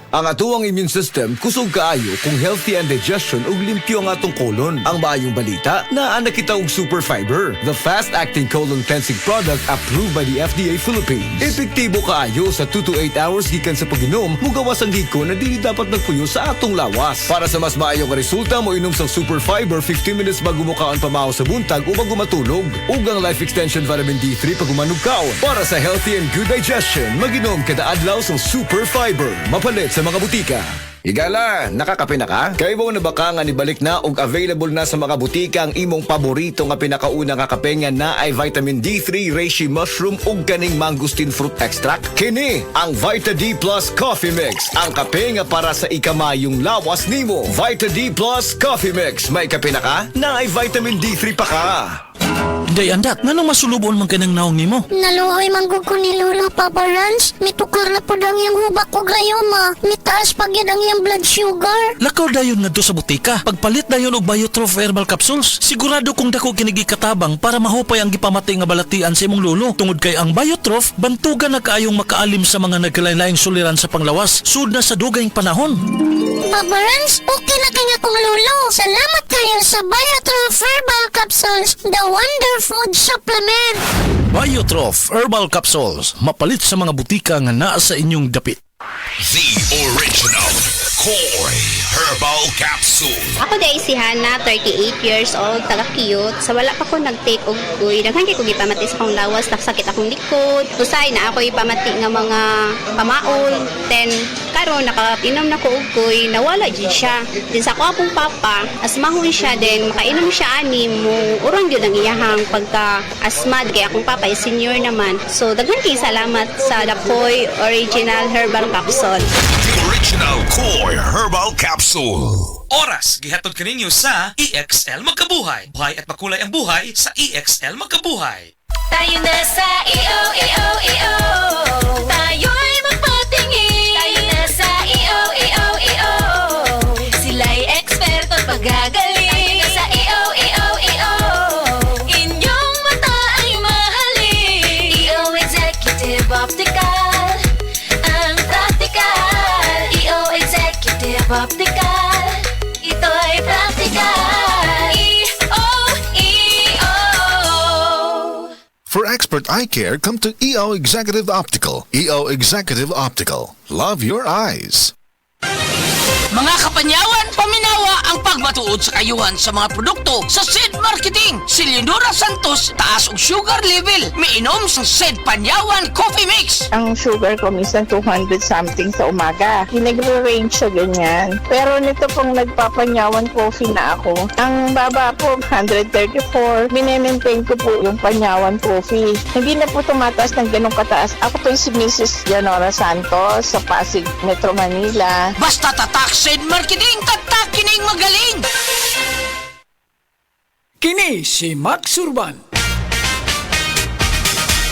Ang atuang immune system kusog kaayo kung healthy and digestion ug limpyo ang atong colon. Ang maayong balita, naa na kita og Super Fiber, the fast-acting colon cleansing product approved by the FDA Philippines. Epektibo kaayo sa 2 to 8 hours gikan sa pag-inom, mugawas ang giko na dili dapat nagpuyo sa atong lawas. Para sa mas maayong resulta, mo inom sang Super Fiber 15 minutes bago mo kaon pamahaw sa buntag o bago matulog. Ug ang Life Extension Vitamin D3 pag umanog kaon. Para sa healthy and good digestion, mag-inom kada adlaw sang Super Fiber. Mapalit sa mga butika. Igala, nakakape na ka? Kay mo na baka nga nibalik na ug available na sa mga butika ang imong paborito nga pinakauna nga kape nga na ay vitamin D3, reishi mushroom ug kaning mangosteen fruit extract? Kini ang Vita D Plus Coffee Mix, ang kape nga para sa ikamayong lawas nimo. Vita D Plus Coffee Mix, may kape na ka? Na ay vitamin D3 pa ka. Day andat, nanong masulubon man kanang naong nimo? Naluhoy manggug ko ni Lola Papa Rans. Mitukar na po ang iyang hubak ko gayoma. Mitaas pag yan ang iyang blood sugar. Lakaw dayon nga do sa butika. Pagpalit dayon og Biotrof herbal capsules. Sigurado kung dako kinigi katabang para mahupay ang gipamatay nga balatian sa imong lolo. Tungod kay ang Biotrof, bantugan na kaayong makaalim sa mga nagkalain-laing suliran sa panglawas. Sud na sa dugayng panahon. Papa Rans, okay na kanya kong lolo. Salamat kayo sa Biotrof Herbal Capsules, the Wonder Food Supplement. Biotrof herbal capsules. Mapalit sa mga butika nga naa sa inyong dapit. The original Koi Herbal Capsule. Ako day si Hana, 38 years old, taga-cute. Sa wala pa ko nag-take og kuy. Daghan kay ko gipamati sa akong lawas, nagsakit akong likod. Usay na ako ipamati nga mga pamaol. Then karon nakainom na ko og kuy, nawala jud siya. Din sa ako apong papa, asmahon siya din, makainom siya ani mo. Urang jud ang iyahang pagka asmad kay akong papa is senior naman. So daghan kay salamat sa The Koi Original Herbal Capsule. The original Koi Herbal Capsule. Oras, gihatod kaninyo sa EXL Magkabuhay. Buhay at makulay ang buhay sa EXL Magkabuhay. Tayo na sa EO. Tayo'y magpatingin. Tayo na sa EO. Sila'y eksperto at magagaling. Tayo na sa EO. Inyong mata ay mahalin. EO Executive Optical. Ang practical. EO Executive Optical. Ito'y practical. EO. For expert eye care, come to EO Executive Optical. EO Executive Optical. Love your eyes. Mga kapanyawan, paminawa ang pagmatuod sa kayuhan sa mga produkto sa SED Marketing. Si Leonora Santos, taas og sugar level. Miinom sa SED Panyawan Coffee Mix. Ang sugar ko minsan 200 something sa umaga. Nagre-range siya ganyan. Pero nito pong nagpapanyawan coffee na ako, ang baba po 134. Minemaintain ko po yung panyawan coffee. Hindi na po tumataas ng ganong kataas. Ako po si Mrs. Leonora Santos sa Pasig, Metro Manila. Basta tatak SED Marketing, tatak kining magaling. Kini si Max Urban.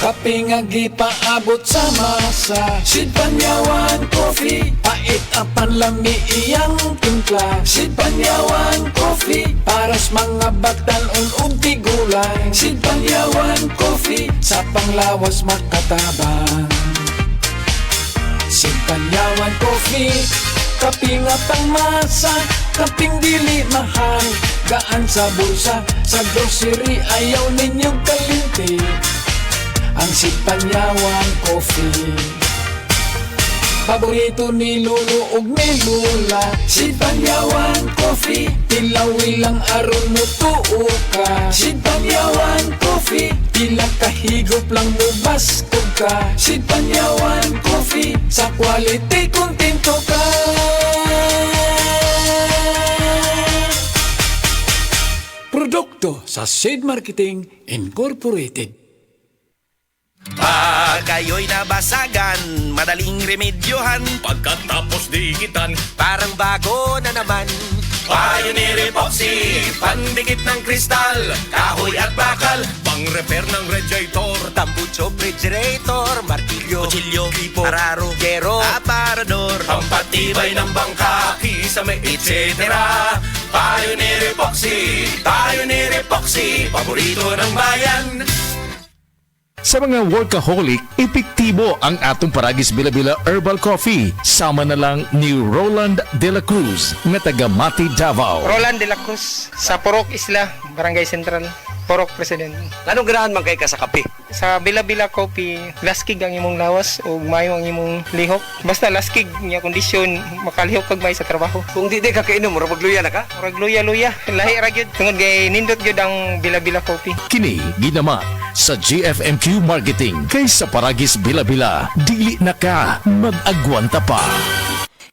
Kape nga gipaabot sa masa. Sid Panyawan Coffee, pait apan lami iyang timpla. Sid Panyawan Coffee, paras mga batan-on ug tigulang. Sid Panyawan Coffee, sa panglawas makatabang. Sid Panyawan Coffee, kaping nga pangmasa, kaping dili mahal. Gaan sa bulsa, sa grocery ayaw ninyong kalinti. Ang si Panyawan Coffee, paborito ni Lolo ug ni Lola. Si Panyawan Coffee, tilawi lang aron mo tuo ka. Si Panyawan Coffee, pila kahigop lang mo bastog ka. Si Panyawan Coffee, sa quality kontento ka. Produkto sa SED Marketing Incorporated. Pag kayo'y nabasagan, madaling remedyohan. Pagkatapos dikitan, Parang bago na naman. Pioneer Epoxy, pandikit ng kristal, kahoy at bakal, pang-repair ng radiator, Tambucho, refrigerator, martilyo, kutsilyo, gripo, araro, gero, aparador, pampatibay ng bangka, kisame, etc. Pioneer Epoxy, paborito ng bayan. Sa mga workaholic, epektibo ang atong Paragis Bila-Bila Herbal Coffee. Sama na lang ni Roland De La Cruz nga taga Mati, Davao. Roland De La Cruz sa Purok Isla, Barangay Central, Purok President. Anong ganahan man kay ka sa kape? Sa Bila-Bila Coffee, laskig ang imong lawas o mayo ang imong lihok. Basta laskig niya kondisyon, makalihok kag may sa trabaho. Kung di ka kainom, mura magluya na ka? Murag luya-luya, lahi ra gyud. Tungod kay nindot gyud ang Bila-Bila Coffee. Kini ginamat sa GFMQ Marketing kay sa Paragis Bila-Bila. Dili na ka mag-agwanta pa.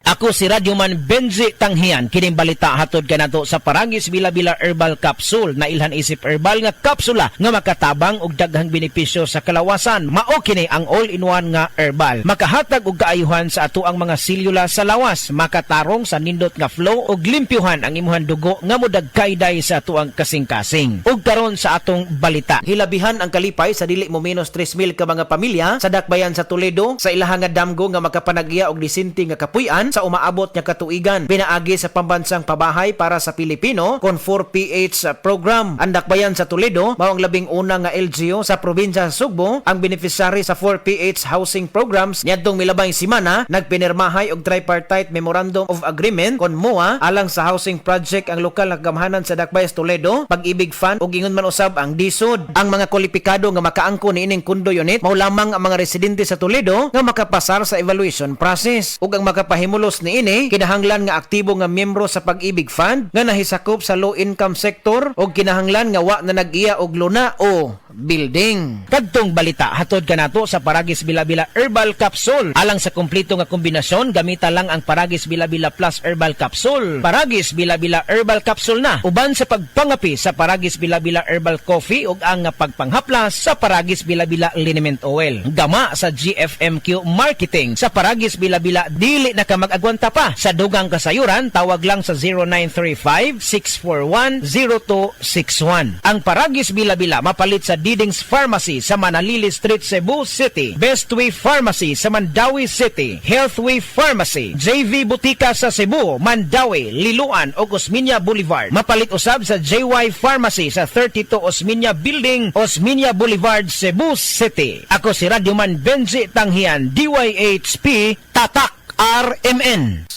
Ako si Radyoman Benji Tanghian. Kining balita hatod kanato sa Paragis Bila-Bila Herbal Capsule na ilhan isip herbal nga kapsula nga makatabang og daghang benepisyo sa kalawasan. Mao kini ang all-in-one nga herbal. Makahatag og kaayuhan sa ato ang mga selula sa lawas, makatarong sa nindot nga flow og limpyuhan ang imuhang dugo nga modagkayday sa ato ang kasing-kasing. Ug karon sa atong balita, hilabihan ang kalipay sa dili mo menos 3,000 ka mga pamilya sa dakbayan sa Toledo sa ilahang nga damgo nga makapanagya og disinti nga kapuy-an sa umaabot nga katuigan. Pinaagi sa pambansang pabahay para sa Pilipino kon 4PH program. Ang dakbayan sa Toledo mao ang labing una nga LGU sa probinsya sa Sugbo ang beneficiary sa 4PH housing programs. Niadtong milabay semana nagpinirmahay og tripartite memorandum of agreement kon MOA alang sa housing project ang lokal na gamhanan sa dakbayan sa Toledo, Pag-ibig Fund ug ingon man usab ang DSUD. Ang mga kwalipikado nga makaangko niining kondo unit mao lamang ang mga residente sa Toledo nga makapasar sa evaluation process ug ang makapahimulos niini kinahanglan nga aktibo nga miyembro sa Pag-ibig Fund nga nahisakop sa low income sector ug kinahanglan nga wa na nag-iya og luna o building. Kadtong balita hatod kanato sa Paragis Bila-Bila Herbal Capsule. Alang sa kumpleto nga kombinasyon, gamita lang ang Paragis Bila-Bila Plus Herbal Capsule. Paragis Bila-Bila Herbal Capsule na uban sa pagpangapi sa Paragis Bila-Bila Herbal Coffee ug ang pagpanghaplas sa Paragis Bila-Bila Liniment Oil. Gama sa GFMQ Marketing sa Paragis Bila-Bila dili na ka mag-agwanta pa. Sa dugang kasayuran, tawag lang sa 0935-641-0261. Ang Paragis Bila-Bila mapalit sa Didings Pharmacy sa Manalili Street, Cebu City, Bestway Pharmacy sa Mandawi City, Healthway Pharmacy, JV Butika sa Cebu, Mandawi, Liloan o Osmeña Boulevard. Mapalit usab sa JY Pharmacy sa 32 Osmeña Building, Osmeña Boulevard, Cebu City. Ako si Radyoman Benji Tanghian, DYHP, Tatak RMN.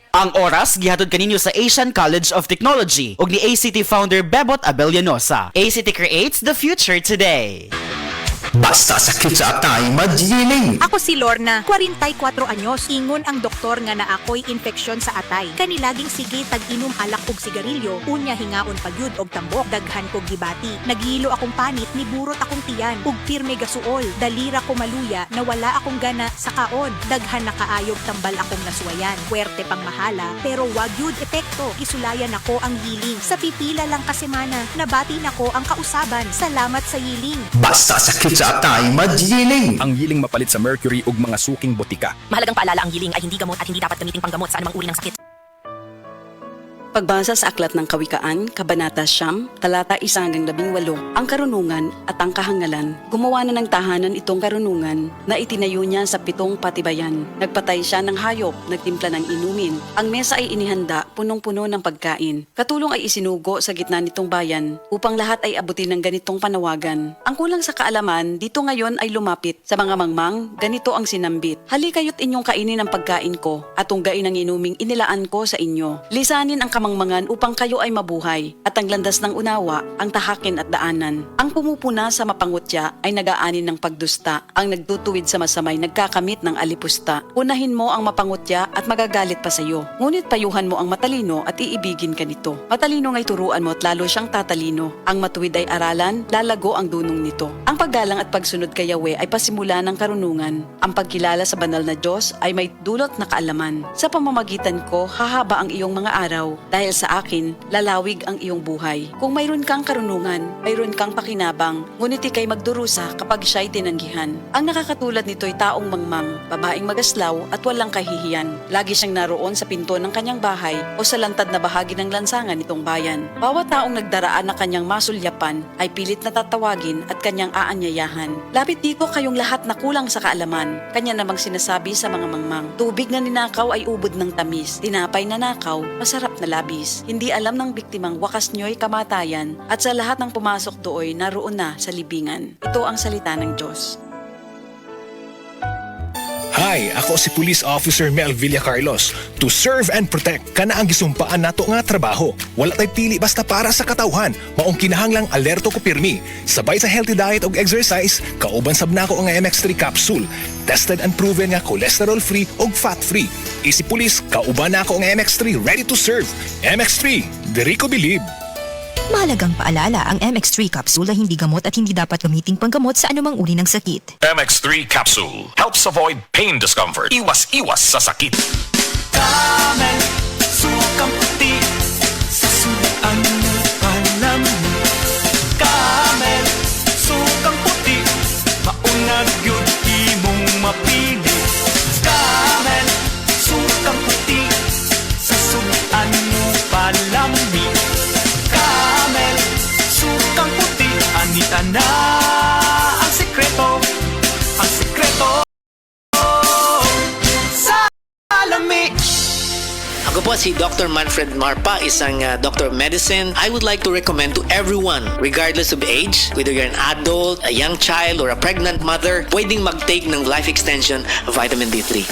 Ang oras gihatod kaninyo sa Asian College of Technology ug ni ACT founder Bebot Abellanosa. ACT creates the future today. Basta sakit sa atay, madyiling. Ako si Lorna, 44 anyos. Ingon ang doktor nga na ako'y infeksyon sa atay. Kanilaging sige tag-inom alak og sigarilyo, unya hingaon pagyud og tambok, daghan kog gibati. Naghilo akong panit, niburot akong tiyan, ug pirme gasuol. Dalira ko maluya, nawala akong gana sa kaon. Daghan na kaayog tambal akong naswayan. Puwerte pang mahala, pero wag yud epekto. Isulayan ako ang yiling. Sa pipila lang ka semana, nabati nako ang kausaban. Salamat sa yiling. Basta sakit sa atay, madyiling. Ang yiling mapalit sa mercury ug mga suking botika. Mahalagang paalala, ang yiling ay hindi gamot at hindi dapat gamitin panggamot sa anumang uri ng sakit. Pagbasa sa Aklat ng Kawikaan, Kabanata 9, talata 1-18, ang karunungan at ang kahangalan. Gumawa na ng tahanan itong karunungan na itinayo niya sa 7 patibayan. Nagpatay siya ng hayop, nagtimpla ng inumin. Ang mesa ay inihanda, punong-puno ng pagkain. Katulong ay isinugo sa gitna nitong bayan upang lahat ay abutin ng ganitong panawagan. Ang kulang sa kaalaman, dito ngayon ay lumapit. Sa mga mangmang, ganito ang sinambit. Halikayo't inyong kainin ang pagkain ko at tunggain ang inuming inilaan ko sa inyo. Lisanin ang kamangmangan upang kayo ay mabuhay at ang landas ng unawa ang tahakin at daanan. Ang pumupuna sa mapangutya ay nag-aanin ng pagdusta. Ang nagtutuwid sa masamay nagkakamit ng alipusta. Unahin mo ang mapangutya at magagalit pa sa iyo. Ngunit payuhan mo ang matalino at iibigin ka nito. Matalino nga'y turuan mo at lalo siyang tatalino. Ang matuwid ay aralan, lalago ang dunong nito. Ang paggalang at pagsunod kay Yahweh ay pasimula ng karunungan. Ang pagkilala sa banal na Diyos ay may dulot na kaalaman. Sa pamamagitan ko, hahaba ang iyong mga araw. Dahil sa akin, lalawig ang iyong buhay. Kung mayroon kang karunungan, mayroon kang pakinabang, ngunit ikay magdurusa kapag siya'y tinanggihan. Ang nakakatulad nito'y taong mangmang, babaeng magaslaw at walang kahihiyan. Lagi siyang naroon sa pinto ng kanyang bahay o sa lantad na bahagi ng lansangan nitong bayan. Bawat taong nagdaraan na kanyang masulyapan ay pilit na tatawagin at kanyang aanyayahan. Lapit dito kayong lahat na kulang sa kaalaman. Kanya namang sinasabi sa mga mangmang, tubig na ninakaw ay ubod ng tamis, tinapay na nakaw, masarap na labis. Hindi alam ng biktimang wakas niyo'y kamatayan at sa lahat ng pumasok dooy naroon na sa libingan. Ito ang salita ng Diyos. Hi, ako si Police Officer Mel Villacarlos. To serve and protect, kana ang gisumpaan nato nga trabaho. Wala tay pili basta para sa katawhan. Maong kinahanglang alerto ko pirmi. Sabay sa healthy diet og exercise, kauban sab nako ang MX3 capsule. Tested and proven nga cholesterol-free og fat-free. Easy Police, kauban nako ang MX3 ready to serve. MX3, diri ko believe. Mahalagang paalala, ang MX3 capsule ay hindi gamot at hindi dapat gamiting panggamot sa anumang uri ng sakit. MX3 Capsule helps avoid pain discomfort. Iwas-iwas sa sakit. Camel, sukang puti, sasuan mo palam. Camel, sukang puti, maunag yun imong mapili. Camel, sukang puti, sasuan mo palam. Camel, sukang puti, anita na ang sekreto sa alami. Ako po si Dr. Manfred Marpa, isang Doctor of Medicine. I would like to recommend to everyone, regardless of age, whether you're an adult, a young child, or a pregnant mother, pwedeng mag-take ng life extension vitamin D3.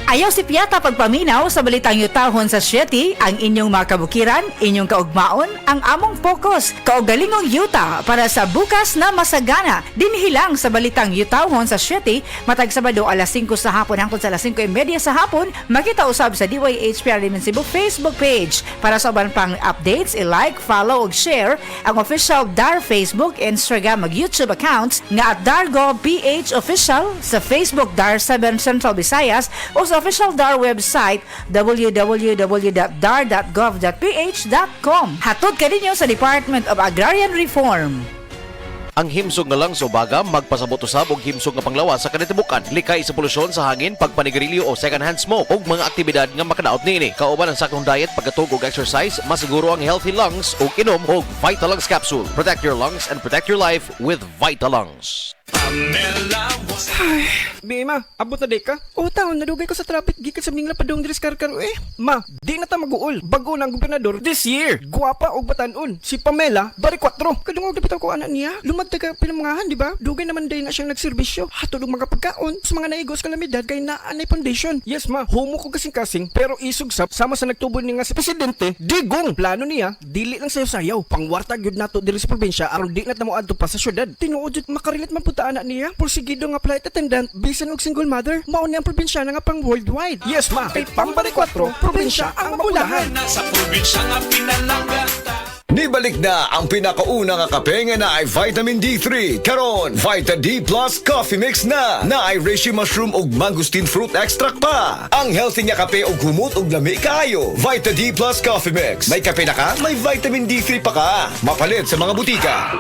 Ayaw si Piata pagpaminaw sa balitang yutahon sa 7, ang inyong mga kabukiran, inyong kaugmaon, ang among focus, kaugalingong yuta para sa bukas na masagana. Dinhilang sa balitang yutahon sa 7, matag Sabado alas 5 sa hapon hangtod sa alas 5:30 sa hapon, makita usab sa DYHPR Limen Cebu Facebook page. Para sa uban pang updates, i-like, follow ug share ang official DAR Facebook, Instagram ug YouTube accounts nga at DarGovPH Official sa Facebook DAR 7 Central Visayas o sa official DAR website www.dar.gov.ph.com. Hatod kaninyo sa Department of Agrarian Reform. Ang himsog nga lang baga magpasabot usab og himsog nga panglawas sa kanitibukan, likay sa polusyon sa hangin, pagpanigarilyo o second-hand smoke ug mga aktibidad nga makadaot niini. Kauban ang sakong diet, pagkatug og exercise, masiguro ang healthy lungs ug inom og Vitalungs capsule. Protect your lungs and protect your life with Vitalungs. Ay, Bima, abot na di ka? O taon, nadugay ko sa traffic, gikan sa mingla padong diris karkaro eh. Ma, di na ta mag-uol. Bago na ang gobernador this year. Guwapa og batanon. Si Pamela, bari 4. Kadungog na bitaw ko anak niya. Lumagtag ka pinamangahan, di ba? Dugay naman day na siyang nagserbisyo. Hatod og mga pagkaon sa mga naigos kalamidad kay naanay foundation. Yes ma, homo ko kasing-kasing pero isugsap sama sa nagtubo ni nga si presidente. Digong plano niya, dili lang sayo-sayaw. Pangwartag yun nato diri sa probinsya aron di na tamo adto pa sa syudad. Tinuod jud makarilit man punta anak niya. Porsigido nga flight attendant, bisan og single mother, mao ni ang probinsya nga pang worldwide. Yes ma, kay pambari 4, probinsya ang mabulahan. Sa probinsya nga pinalangata. Nibalik na ang pinakauna nga kape nga na ay vitamin D3. Karon, Vita D Plus Coffee Mix na ay reishi mushroom ug mangosteen fruit extract pa. Ang healthy nga kape ug humot ug lami kaayo. Vita D Plus Coffee Mix. May kape na ka, may vitamin D3 pa ka. Mapalit sa mga butika.